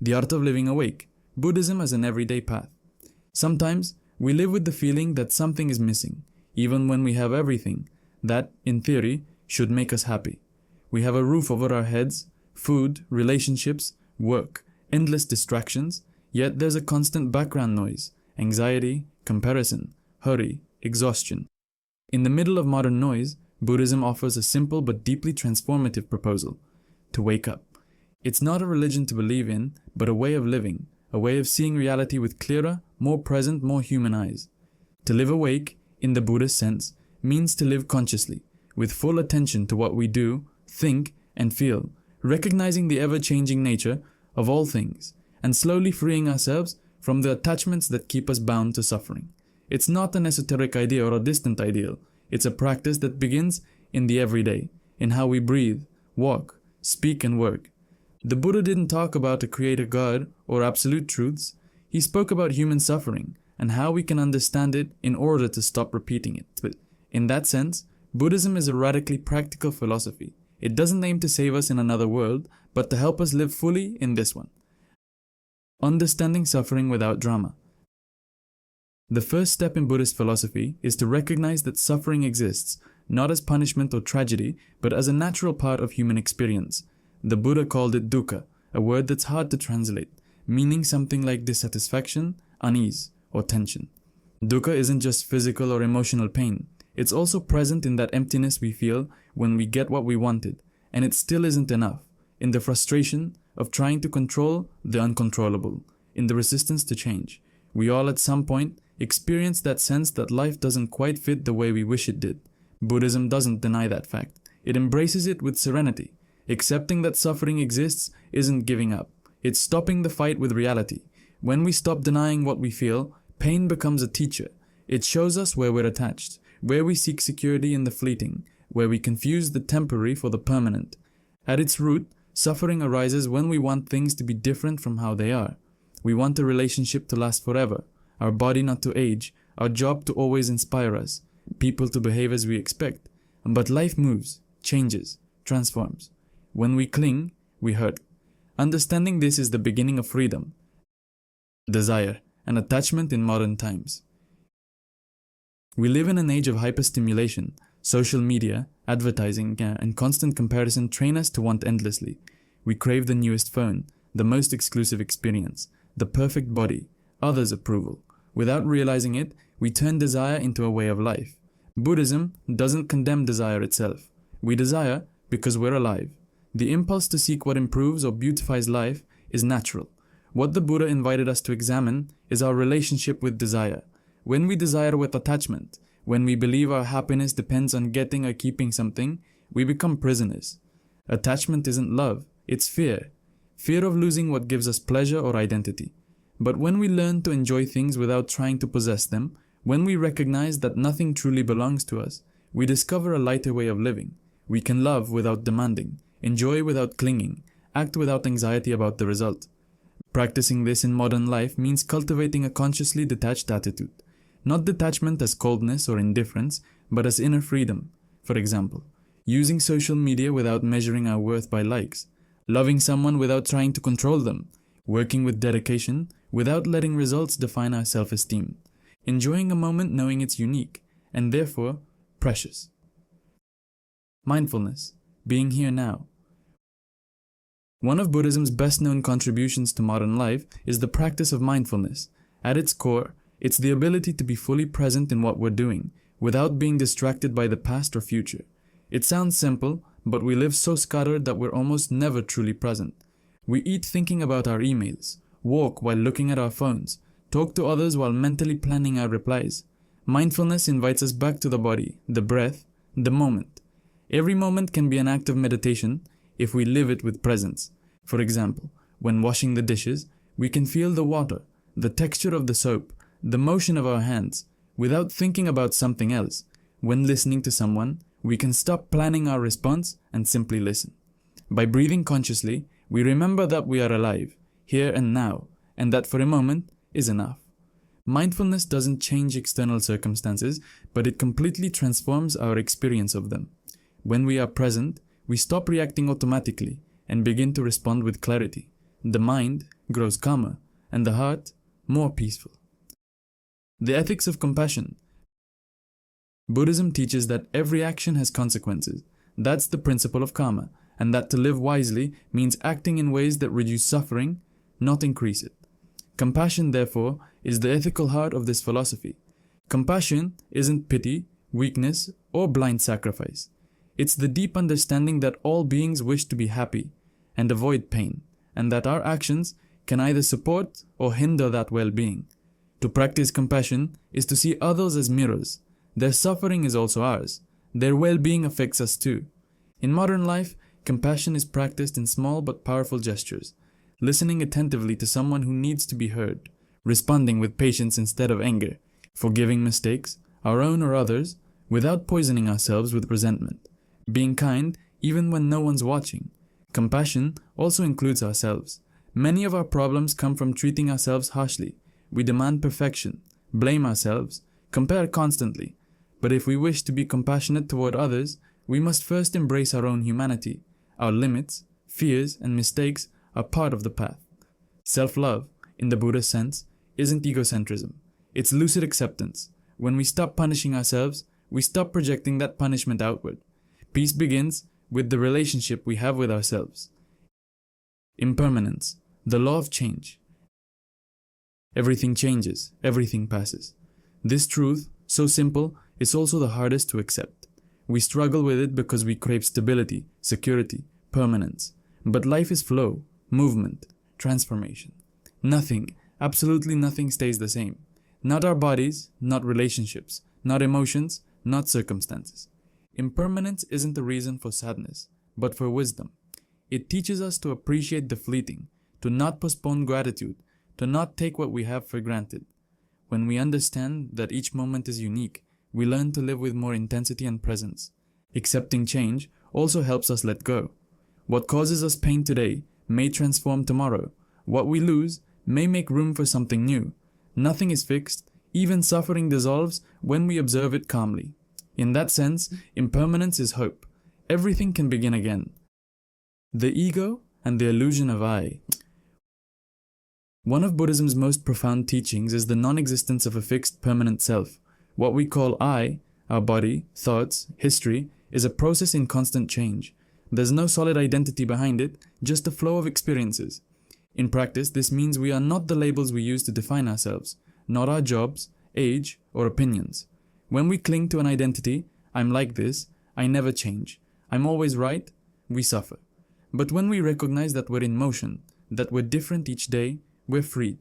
The Art of Living Awake, Buddhism as an Everyday Path. Sometimes, we live with the feeling that something is missing, even when we have everything that, in theory, should make us happy. We have a roof over our heads, food, relationships, work, endless distractions, yet there's a constant background noise, anxiety, comparison, hurry, exhaustion. In the middle of modern noise, Buddhism offers a simple but deeply transformative proposal: to wake up. It's not a religion to believe in, but a way of living, a way of seeing reality with clearer, more present, more human eyes. To live awake, in the Buddhist sense, means to live consciously, with full attention to what we do, think, and feel, recognizing the ever-changing nature of all things, and slowly freeing ourselves from the attachments that keep us bound to suffering. It's not an esoteric idea or a distant ideal. It's a practice that begins in the everyday, in how we breathe, walk, speak, and work. The Buddha didn't talk about a creator God or absolute truths. He spoke about human suffering and how we can understand it in order to stop repeating it. But in that sense, Buddhism is a radically practical philosophy. It doesn't aim to save us in another world, but to help us live fully in this one. Understanding suffering without drama. The first step in Buddhist philosophy is to recognize that suffering exists, not as punishment or tragedy, but as a natural part of human experience. The Buddha called it dukkha, a word that's hard to translate, meaning something like dissatisfaction, unease, or tension. Dukkha isn't just physical or emotional pain. It's also present in that emptiness we feel when we get what we wanted, and it still isn't enough, in the frustration of trying to control the uncontrollable, in the resistance to change. We all at some point experience that sense that life doesn't quite fit the way we wish it did. Buddhism doesn't deny that fact. It embraces it with serenity. Accepting that suffering exists isn't giving up. It's stopping the fight with reality. When we stop denying what we feel, pain becomes a teacher. It shows us where we're attached, where we seek security in the fleeting, where we confuse the temporary for the permanent. At its root, suffering arises when we want things to be different from how they are. We want a relationship to last forever, our body not to age, our job to always inspire us, people to behave as we expect. But life moves, changes, transforms. When we cling, we hurt. Understanding this is the beginning of freedom, desire, and attachment in modern times. We live in an age of hyperstimulation. Social media, advertising, and constant comparison train us to want endlessly. We crave the newest phone, the most exclusive experience, the perfect body, others' approval. Without realizing it, we turn desire into a way of life. Buddhism doesn't condemn desire itself. We desire because we're alive. The impulse to seek what improves or beautifies life is natural. What the Buddha invited us to examine is our relationship with desire. When we desire with attachment, when we believe our happiness depends on getting or keeping something, we become prisoners. Attachment isn't love, it's fear. Fear of losing what gives us pleasure or identity. But when we learn to enjoy things without trying to possess them, when we recognize that nothing truly belongs to us, we discover a lighter way of living. We can love without demanding, enjoy without clinging, act without anxiety about the result. Practicing this in modern life means cultivating a consciously detached attitude. Not detachment as coldness or indifference, but as inner freedom. For example, using social media without measuring our worth by likes, loving someone without trying to control them, working with dedication without letting results define our self-esteem, enjoying a moment knowing it's unique, and therefore precious. Mindfulness, being here now. One of Buddhism's best-known contributions to modern life is the practice of mindfulness. At its core, it's the ability to be fully present in what we're doing, without being distracted by the past or future. It sounds simple, but we live so scattered that we're almost never truly present. We eat thinking about our emails, walk while looking at our phones, talk to others while mentally planning our replies. Mindfulness invites us back to the body, the breath, the moment. Every moment can be an act of meditation if we live it with presence. For example, when washing the dishes, we can feel the water, the texture of the soap, the motion of our hands, without thinking about something else. When listening to someone, we can stop planning our response and simply listen. By breathing consciously, we remember that we are alive, here and now, and that for a moment is enough. Mindfulness doesn't change external circumstances, but it completely transforms our experience of them. When we are present, we stop reacting automatically and begin to respond with clarity. The mind, grows calmer, and the heart more peaceful. The ethics of compassion. Buddhism teaches that every action has consequences. That's the principle of karma, and that to live wisely means acting in ways that reduce suffering, not increase it. Compassion, therefore, is the ethical heart of this philosophy. Compassion isn't pity, weakness, or blind sacrifice. It's the deep understanding that all beings wish to be happy and avoid pain, and that our actions can either support or hinder that well-being. To practice compassion is to see others as mirrors. Their suffering is also ours. Their well-being affects us too. In modern life, compassion is practiced in small but powerful gestures, listening attentively to someone who needs to be heard, responding with patience instead of anger, forgiving mistakes, our own or others, without poisoning ourselves with resentment, being kind even when no one's watching. Compassion also includes ourselves. Many of our problems come from treating ourselves harshly. We demand perfection, blame ourselves, compare constantly. But if we wish to be compassionate toward others, we must first embrace our own humanity. Our limits, fears, and mistakes are part of the path. Self-love, in the Buddhist sense, isn't egocentrism. It's lucid acceptance. When we stop punishing ourselves, we stop projecting that punishment outward. Peace begins with the relationship we have with ourselves. Impermanence, the law of change. Everything changes, everything passes. This truth, so simple, is also the hardest to accept. We struggle with it because we crave stability, security, permanence. But life is flow, movement, transformation. Nothing, absolutely nothing stays the same. Not our bodies, not relationships, not emotions, not circumstances. Impermanence isn't a reason for sadness, but for wisdom. It teaches us to appreciate the fleeting, to not postpone gratitude, to not take what we have for granted. When we understand that each moment is unique, we learn to live with more intensity and presence. Accepting change also helps us let go. What causes us pain today may transform tomorrow. What we lose may make room for something new. Nothing is fixed, even suffering dissolves when we observe it calmly. In that sense, impermanence is hope. Everything can begin again. The ego and the illusion of I. One of Buddhism's most profound teachings is the non-existence of a fixed permanent self. What we call I, our body, thoughts, history, is a process in constant change. There's no solid identity behind it, just a flow of experiences. In practice, this means we are not the labels we use to define ourselves, not our jobs, age, or opinions. When we cling to an identity, I'm like this, I never change, I'm always right, we suffer. But when we recognize that we're in motion, that we're different each day, we're freed.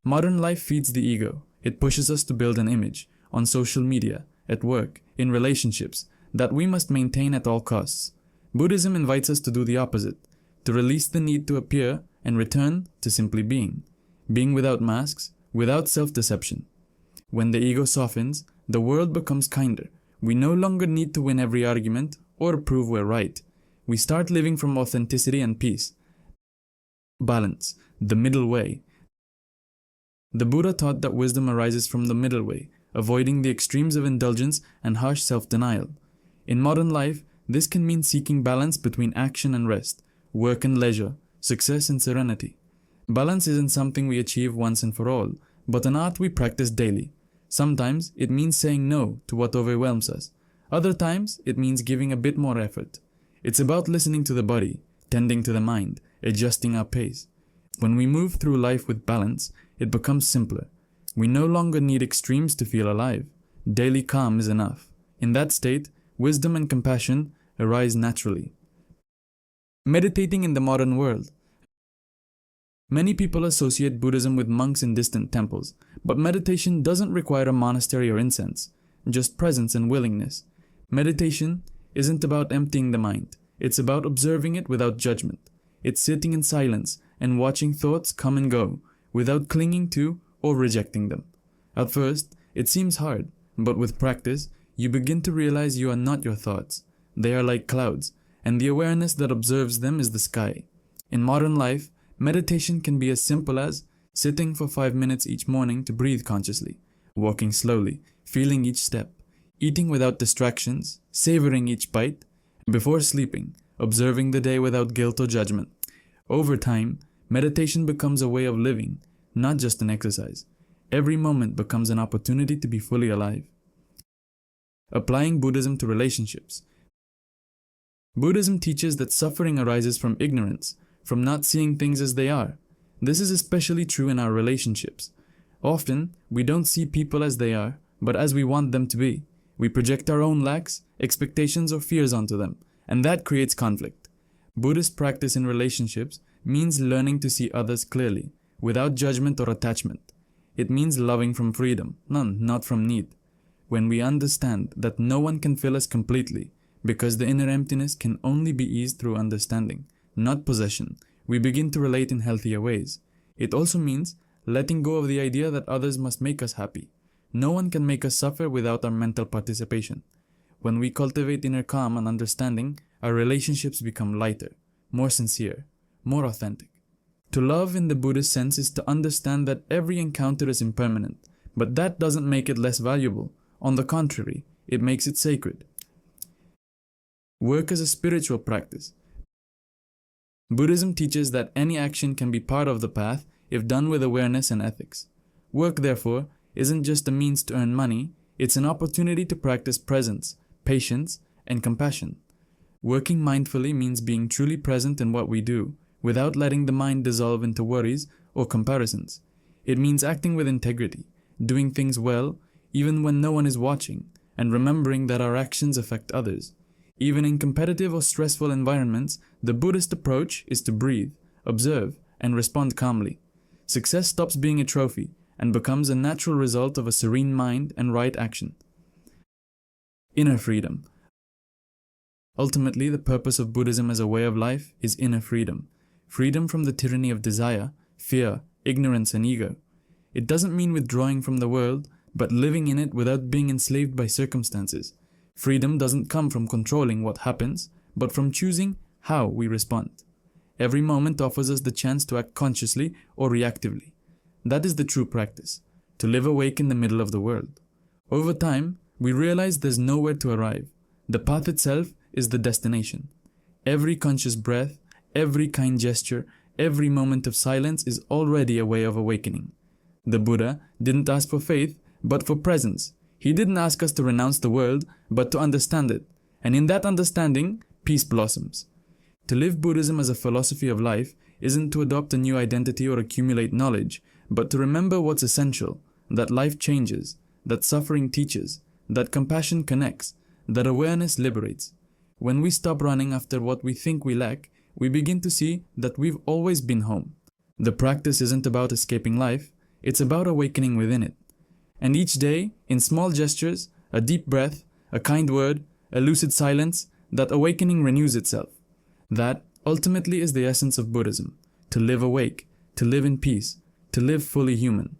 Modern life feeds the ego. It pushes us to build an image, on social media, at work, in relationships, that we must maintain at all costs. Buddhism invites us to do the opposite, to release the need to appear and return to simply being without masks, without self-deception. When the ego softens, the world becomes kinder. We no longer need to win every argument or prove we're right. We start living from authenticity and peace. Balance, the middle way. The Buddha taught that wisdom arises from the middle way, avoiding the extremes of indulgence and harsh self-denial. In modern life, this can mean seeking balance between action and rest, work and leisure, success and serenity. Balance isn't something we achieve once and for all, but an art we practice daily. Sometimes it means saying no to what overwhelms us. Other times it means giving a bit more effort. It's about listening to the body, tending to the mind, adjusting our pace. When we move through life with balance, it becomes simpler. We no longer need extremes to feel alive. Daily calm is enough. In that state, wisdom and compassion arise naturally. Meditating in the modern world. Many people associate Buddhism with monks in distant temples, but meditation doesn't require a monastery or incense, just presence and willingness. Meditation isn't about emptying the mind, it's about observing it without judgment. It's sitting in silence and watching thoughts come and go, without clinging to or rejecting them. At first, it seems hard, but with practice, you begin to realize you are not your thoughts. They are like clouds, and the awareness that observes them is the sky. In modern life, meditation can be as simple as sitting for 5 minutes each morning to breathe consciously, walking slowly, feeling each step, eating without distractions, savoring each bite, before sleeping, observing the day without guilt or judgment. Over time, Meditation becomes a way of living, not just an exercise. Every moment becomes an opportunity to be fully alive. Applying Buddhism to relationships. Buddhism teaches that suffering arises from ignorance, from not seeing things as they are. This is especially true in our relationships. Often, we don't see people as they are, but as we want them to be. We project our own lacks, expectations, or fears onto them, and that creates conflict. Buddhist practice in relationships means learning to see others clearly, without judgment or attachment. It means loving from freedom, not from need. When we understand that no one can fill us completely, because the inner emptiness can only be eased through understanding, not possession, we begin to relate in healthier ways. It also means letting go of the idea that others must make us happy. No one can make us suffer without our mental participation. When we cultivate inner calm and understanding, our relationships become lighter, more sincere, more authentic. To love in the Buddhist sense is to understand that every encounter is impermanent, but that doesn't make it less valuable. On the contrary, it makes it sacred. Work as a spiritual practice. Buddhism teaches that any action can be part of the path if done with awareness and ethics. Work, therefore, isn't just a means to earn money, it's an opportunity to practice presence, patience, and compassion. Working mindfully means being truly present in what we do, without letting the mind dissolve into worries or comparisons. It means acting with integrity, doing things well, even when no one is watching, and remembering that our actions affect others. Even in competitive or stressful environments, the Buddhist approach is to breathe, observe, and respond calmly. Success stops being a trophy and becomes a natural result of a serene mind and right action. Inner freedom. Ultimately, the purpose of Buddhism as a way of life is inner freedom. Freedom from the tyranny of desire, fear, ignorance, and ego. It doesn't mean withdrawing from the world, but living in it without being enslaved by circumstances. Freedom doesn't come from controlling what happens, but from choosing how we respond. Every moment offers us the chance to act consciously or reactively. That is the true practice, to live awake in the middle of the world. Over time, we realize there's nowhere to arrive. The path itself is the destination. Every conscious breath, every kind gesture, every moment of silence is already a way of awakening. The Buddha didn't ask for faith, but for presence. He didn't ask us to renounce the world, but to understand it. And in that understanding, peace blossoms. To live Buddhism as a philosophy of life isn't to adopt a new identity or accumulate knowledge, but to remember what's essential, that life changes, that suffering teaches, that compassion connects, that awareness liberates. When we stop running after what we think we lack, we begin to see that we've always been home. The practice isn't about escaping life, it's about awakening within it. And each day, in small gestures, a deep breath, a kind word, a lucid silence, that awakening renews itself. That, ultimately, is the essence of Buddhism, to live awake, to live in peace, to live fully human.